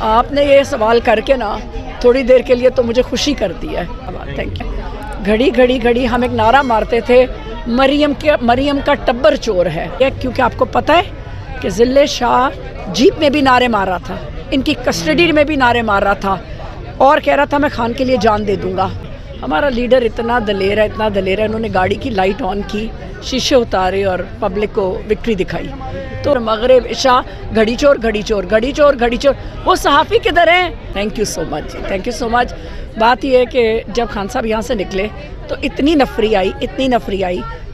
आपने ये सवाल करके ना थोड़ी देर के लिए तो मुझे खुशी कर दी है। Thank you. घड़ी घड़ी घड़ी हम एक नारा मारते थे, मरियम का टब्बर चोर है, क्योंकि आपको पता है कि जिले शाह जीप में भी नारे मार रहा था, इनकी कस्टडी में भी नारे मार रहा था और कह रहा था मैं खान के लिए जान दे दूंगा। हमारा लीडर इतना दलेर है, इतना दलेर है, इन्होंने गाड़ी की लाइट ऑन की, शीशे उतारे और पब्लिक को विक्ट्री दिखाई। तो मगरिब इशा घड़ी चोर घड़ी चोर घड़ी चोर घड़ी चोर, वो सहाफ़ी किधर हैं? Thank you so much, thank you so much. बात यह है कि जब खान साहब यहाँ से निकले तो इतनी नफरी आई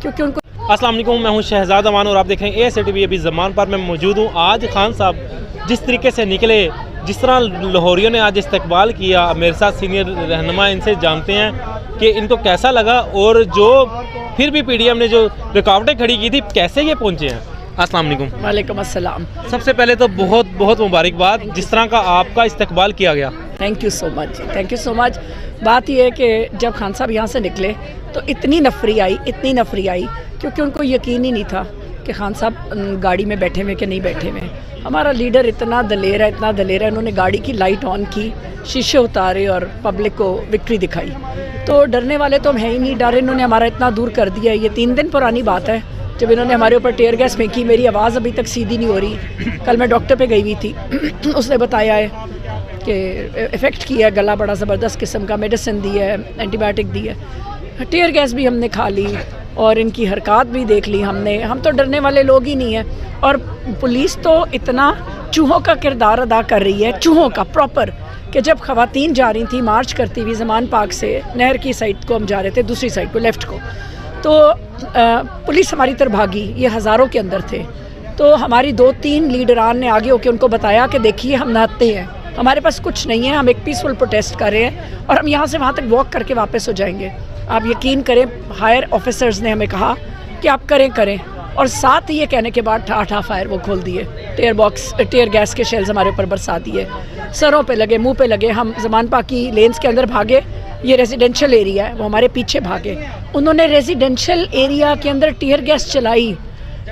क्योंकि उनको। अस्सलाम वालेकुम, मैं हूँ शहजाद अमान और आप देख रहे हैं ASATV। अभी ज़मान पर मैं मौजूद हूँ। आज खान साहब जिस तरीके से निकले, जिस तरह लाहौरियों ने आज इस्तकबाल किया, मेरे साथ सीनियर रहनुमा इनसे जानते हैं कि इनको कैसा लगा और जो फिर भी PDM ने जो रुकावटें खड़ी की थी कैसे ये पहुँचे हैं। अस्सलाम वालेकुम। वालेकुम अस्सलाम। सबसे पहले तो बहुत बहुत मुबारकबाद जिस तरह का आपका इस्तकबाल किया गया। Thank you so much, thank you so much. बात यह है कि जब खान साहब यहाँ से निकले तो इतनी नफरी आई क्योंकि उनको यकीन ही नहीं था कि खान साहब गाड़ी में बैठे हुए कि नहीं बैठे हुए। हमारा लीडर इतना दलेर है, इन्होंने गाड़ी की लाइट ऑन की, शीशे उतारे और पब्लिक को विक्ट्री दिखाई। तो डरने वाले तो हम है ही नहीं, डर इन्होंने हमारा इतना दूर कर दिया। ये 3 दिन पुरानी बात है जब इन्होंने हमारे ऊपर टीयर गैस फेंकी। मेरी आवाज़ अभी तक सीधी नहीं हो रही। कल मैं डॉक्टर पे गई हुई थी उसने बताया है कि इफ़ेक्ट किया है, गला बड़ा ज़बरदस्त किस्म का, मेडिसिन दी है, एंटीबायोटिक दी है। टीयर गैस भी हमने खा ली और इनकी हरकत भी देख ली हमने। हम तो डरने वाले लोग ही नहीं हैं। और पुलिस तो इतना चूहों का किरदार अदा कर रही है, चूहों का प्रॉपर, कि जब ख़वातीन जा रही थी मार्च करती हुई ज़मान पार्क से नहर की साइड को हम जा रहे थे, दूसरी साइड को लेफ़्ट को, तो पुलिस हमारी तरफ भागी। ये हज़ारों के अंदर थे। तो हमारी 2-3 लीडरान ने आगे होकर उनको बताया कि देखिए हम नहाते हैं, हमारे पास कुछ नहीं है, हम एक पीसफुल प्रोटेस्ट कर रहे हैं और हम यहाँ से वहाँ तक वॉक करके वापस हो जाएंगे। आप यकीन करें, हायर ऑफिसर्स ने हमें कहा कि आप करें और साथ ही ये कहने के बाद ठा फायर वो खोल दिए, टीयर गैस के शेल्स हमारे ऊपर बरसा दिए, सरों पे लगे, मुंह पे लगे। हम ज़मान पार्क की लेन्स के अंदर भागे, ये रेजिडेंशियल एरिया है, वो हमारे पीछे भागे। उन्होंने रेजिडेंशियल एरिया के अंदर टीयर गैस चलाई।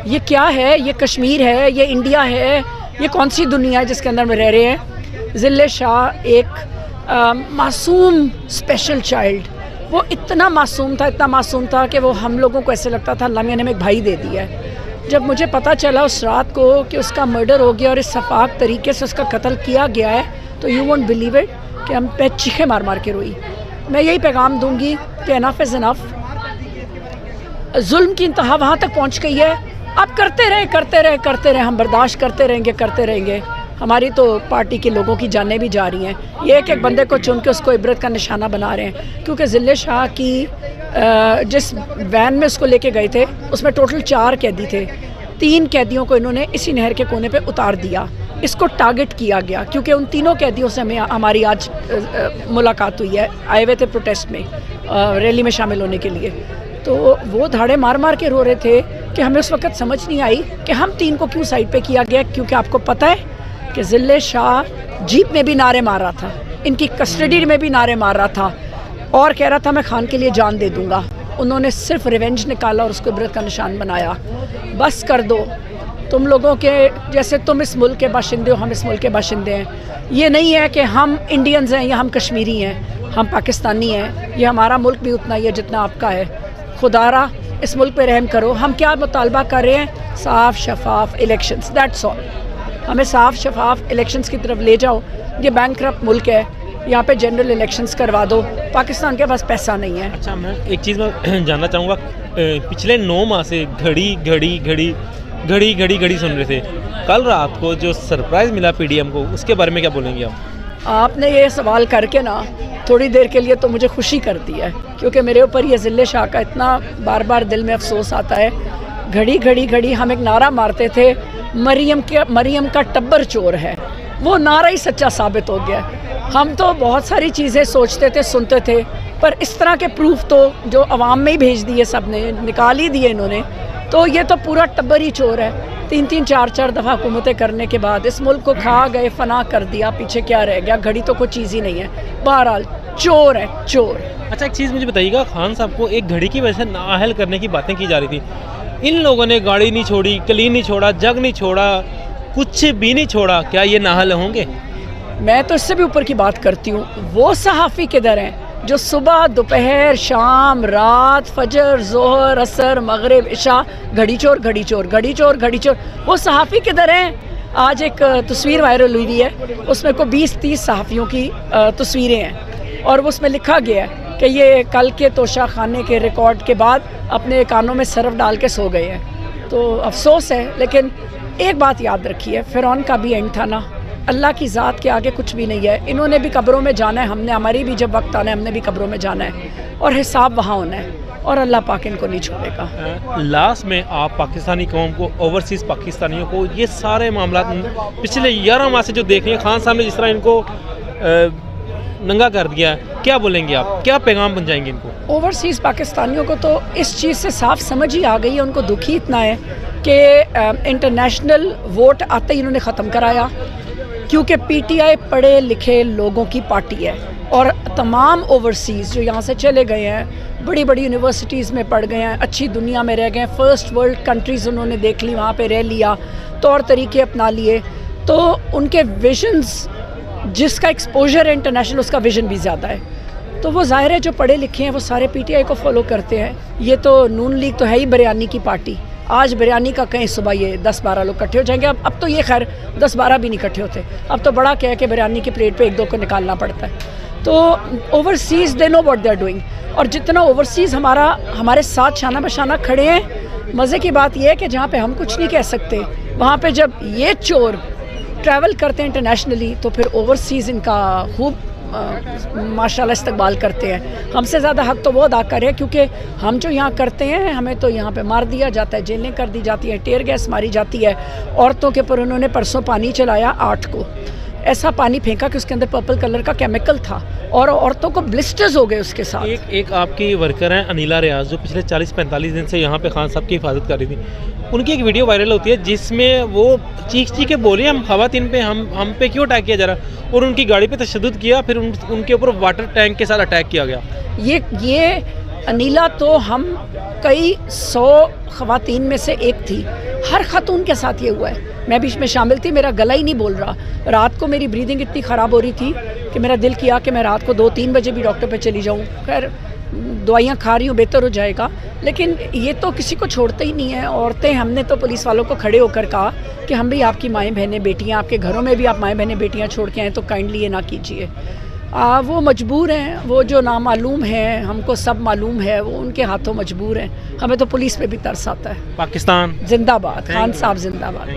ये क्या है? ये कश्मीर है? ये इंडिया है? ये कौन सी दुनिया है जिसके अंदर में रह रहे हैं? जिले शाह एक मासूम स्पेशल चाइल्ड, वो इतना मासूम था कि वो हम लोगों को ऐसे लगता था अल्लाह मियां ने हमें एक भाई दे दिया है। जब मुझे पता चला उस रात को कि उसका मर्डर हो गया और इस शफाक तरीके से उसका कत्ल किया गया है, तो यू वोंट बिलीव इट कि हम पे चीखे मार मार के रोई। मैं यही पैगाम दूंगी कि इनफ इज़ इनफ। जुल्म की इंतहा वहाँ तक पहुँच गई है। आप करते रहे, हम बर्दाश्त करते रहेंगे। हमारी तो पार्टी के लोगों की जानें भी जा रही हैं। ये एक बंदे को चुन के उसको इबरत का निशाना बना रहे हैं, क्योंकि जिले शाह की जिस वैन में उसको लेके गए थे उसमें टोटल 4 कैदी थे। 3 कैदियों को इन्होंने इसी नहर के कोने पे उतार दिया। इसको टारगेट किया गया क्योंकि उन तीनों कैदियों से हमारी आज मुलाकात हुई है, आए हुए थे प्रोटेस्ट में, रैली में शामिल होने के लिए। तो वो धाड़े मार मार के रो रहे थे कि हमें उस वक़्त समझ नहीं आई कि हम 3 को क्यों साइड पे किया गया, क्योंकि आपको पता है कि जिले शाह जीप में भी नारे मार रहा था, इनकी कस्टडी में भी नारे मार रहा था और कह रहा था मैं खान के लिए जान दे दूंगा। उन्होंने सिर्फ रिवेंज निकाला और उसको इबरत का निशान बनाया। बस कर दो, तुम लोगों के जैसे तुम इस मुल्क के बाशिंदे हो, हम इस मुल्क के बाशिंदे हैं। ये नहीं है कि हम इंडियंस हैं या हम कश्मीरी हैं, हम पाकिस्तानी हैं। ये हमारा मुल्क भी उतना ही है जितना आपका है। खुदारा इस मुल्क पे रहम करो। हम क्या मुतालबा कर रहे हैं? साफ़ शफाफ इलेक्शंस, दैट्स ऑल। हमें साफ़ शफाफ इलेक्शंस की तरफ ले जाओ। ये बैंकरप्ट मुल्क है, यहाँ पे जनरल इलेक्शंस करवा दो। पाकिस्तान के पास पैसा नहीं है। अच्छा, मैं एक चीज़ मैं जानना चाहूँगा, पिछले 9 माह से घड़ी सुन रहे थे। कल रात को जो सरप्राइज़ मिला PDM को, उसके बारे में क्या बोलेंगे आप? आपने ये सवाल करके ना थोड़ी देर के लिए तो मुझे खुशी कर दी है, क्योंकि मेरे ऊपर ये जिले शाह का इतना बार बार दिल में अफसोस आता है। घड़ी घड़ी हम एक नारा मारते थे, मरियम का टब्बर चोर है। वो नारा ही सच्चा साबित हो गया। हम तो बहुत सारी चीज़ें सोचते थे, सुनते थे, पर इस तरह के प्रूफ तो जो अवाम में ही भेज दिए, सब ने निकाल ही दिए इन्होंने। तो ये तो पूरा टब्बर ही चोर है। 3-3, 4-4 दफ़ा हुकूमतें करने के बाद इस मुल्क को खा गए, फना कर दिया, पीछे क्या रह गया? घड़ी तो कोई चीज़ ही नहीं है। बहरहाल चोर है, चोर। अच्छा, एक चीज़ मुझे बताइएगा, खान साहब को एक घड़ी की वजह से नाअहल करने की बातें की जा रही थी। इन लोगों ने गाड़ी नहीं छोड़ी, क्लीन नहीं छोड़ा, जग नहीं छोड़ा, कुछ भी नहीं छोड़ा। क्या ये नाअहल होंगे? मैं तो इससे भी ऊपर की बात करती हूँ, वो सहाफ़ी किधर हैं जो सुबह दोपहर शाम रात फजर जोहर असर मगरिब इशा घड़ी चोर घड़ी चोर घड़ी चोर घड़ी चोर, वो सहाफ़ी किधर हैं? आज एक तस्वीर वायरल हुई है, उसमें को 20-30 सहाफ़ियों की तस्वीरें हैं और उसमें लिखा गया है कि ये कल के तोशा खाने के रिकॉर्ड के बाद अपने कानों में सरफ डाल के सो गए हैं। तो अफसोस है, लेकिन एक बात याद रखिए, फ़िरौन का भी एंड था ना, अल्लाह की ज़ात के आगे कुछ भी नहीं है। इन्होंने भी कब्रों में जाना है, हमने हमारी भी जब वक्त आना है हमने भी कब्रों में जाना है और हिसाब वहाँ होना है और अल्लाह पाक इनको नहीं छोड़ेगा। लास्ट में आप पाकिस्तानी कौम को, ओवरसीज़ पाकिस्तानियों को ये सारे मामला पिछले 11 माह से जो देख रहे हैं, खान साहब ने जिस तरह इनको नंगा कर दिया है, क्या बोलेंगे आप, क्या पैगाम पहुंचाएंगे इनको? ओवरसीज़ पाकिस्तानियों को तो इस चीज़ से साफ समझ ही आ गई है, उनको दुखी इतना है कि इंटरनेशनल वोट आते ही इन्होंने ख़त्म कराया, क्योंकि पीटीआई पढ़े लिखे लोगों की पार्टी है और तमाम ओवरसीज़ जो यहाँ से चले गए हैं, बड़ी बड़ी यूनिवर्सिटीज़ में पढ़ गए हैं, अच्छी दुनिया में रह गए हैं, फर्स्ट वर्ल्ड कंट्रीज़ उन्होंने देख ली, वहाँ पे रह लिया, तौर तरीके अपना लिए, तो उनके विजन्स, जिसका एक्सपोजर है इंटरनेशनल, उसका विजन भी ज़्यादा है। तो वो ज़ाहिर है जो पढ़े लिखे हैं वो सारे पीटीआई को फॉलो करते हैं। ये तो नून लीग तो है ही बिरयानी की पार्टी, आज बिरयानी का कहीं सुबह ये 10-12 लोग इकट्ठे हो जाएंगे। अब तो ये खैर 10-12 भी नहीं इकट्ठे होते, अब तो बड़ा क्या है कि बिरयानी की प्लेट पे 1-2 को निकालना पड़ता है। तो overseas they know what they are doing, और जितना ओवरसीज़ हमारे साथ शाना बशाना खड़े हैं, मज़े की बात यह है कि जहाँ पे हम कुछ नहीं कह सकते, वहाँ पे जब ये चोर ट्रैवल करते हैं इंटरनेशनली तो फिर ओवरसीज़ इनका खूब माशाल्लाह इस्तकबाल करते हैं। हमसे ज़्यादा हक तो वो अदा करें, क्योंकि हम जो यहाँ करते हैं हमें तो यहाँ पे मार दिया जाता है, जेलें कर दी जाती हैं, टेयर गैस मारी जाती है। औरतों के पर उन्होंने परसों पानी चलाया 8 को, ऐसा पानी फेंका कि उसके अंदर पर्पल कलर का केमिकल था और औरतों को ब्लिस्टर्स हो गए उसके साथ। एक आपकी वर्कर हैं अनिला रियाज, जो पिछले 40-45 दिन से यहाँ पे खान साहब की हिफाजत कर रही थी, उनकी एक वीडियो वायरल होती है जिसमें वो चीख के बोले हम खवातीन पे हम पे क्यों अटैक किया जा रहा, और उनकी गाड़ी पे तशद्दुद किया, फिर उनके ऊपर वाटर टैंक के साथ अटैक किया गया। ये अनिला तो हम कई 100 खवातीन में से एक थी, हर खातून के साथ ये हुआ है। मैं भी इसमें शामिल थी, मेरा गला ही नहीं बोल रहा, रात को मेरी ब्रीदिंग इतनी ख़राब हो रही थी कि मेरा दिल किया कि मैं रात को 2-3 बजे भी डॉक्टर पे चली जाऊँ। खैर दवाइयाँ खा रही हूँ, बेहतर हो जाएगा, लेकिन ये तो किसी को छोड़ते ही नहीं है। औरतें, हमने तो पुलिस वालों को खड़े होकर कहा कि हम भी आपकी माएँ बहनें बेटियाँ, आपके घरों में भी आप माएँ बहनें बेटियाँ छोड़ के आएँ, तो काइंडली ये ना कीजिए। वो मजबूर हैं, वो जो नामालूम हैं, हमको सब मालूम है, वो उनके हाथों मजबूर हैं। हमें तो पुलिस पे भी तरस आता है। पाकिस्तान जिंदाबाद, खान साहब जिंदाबाद।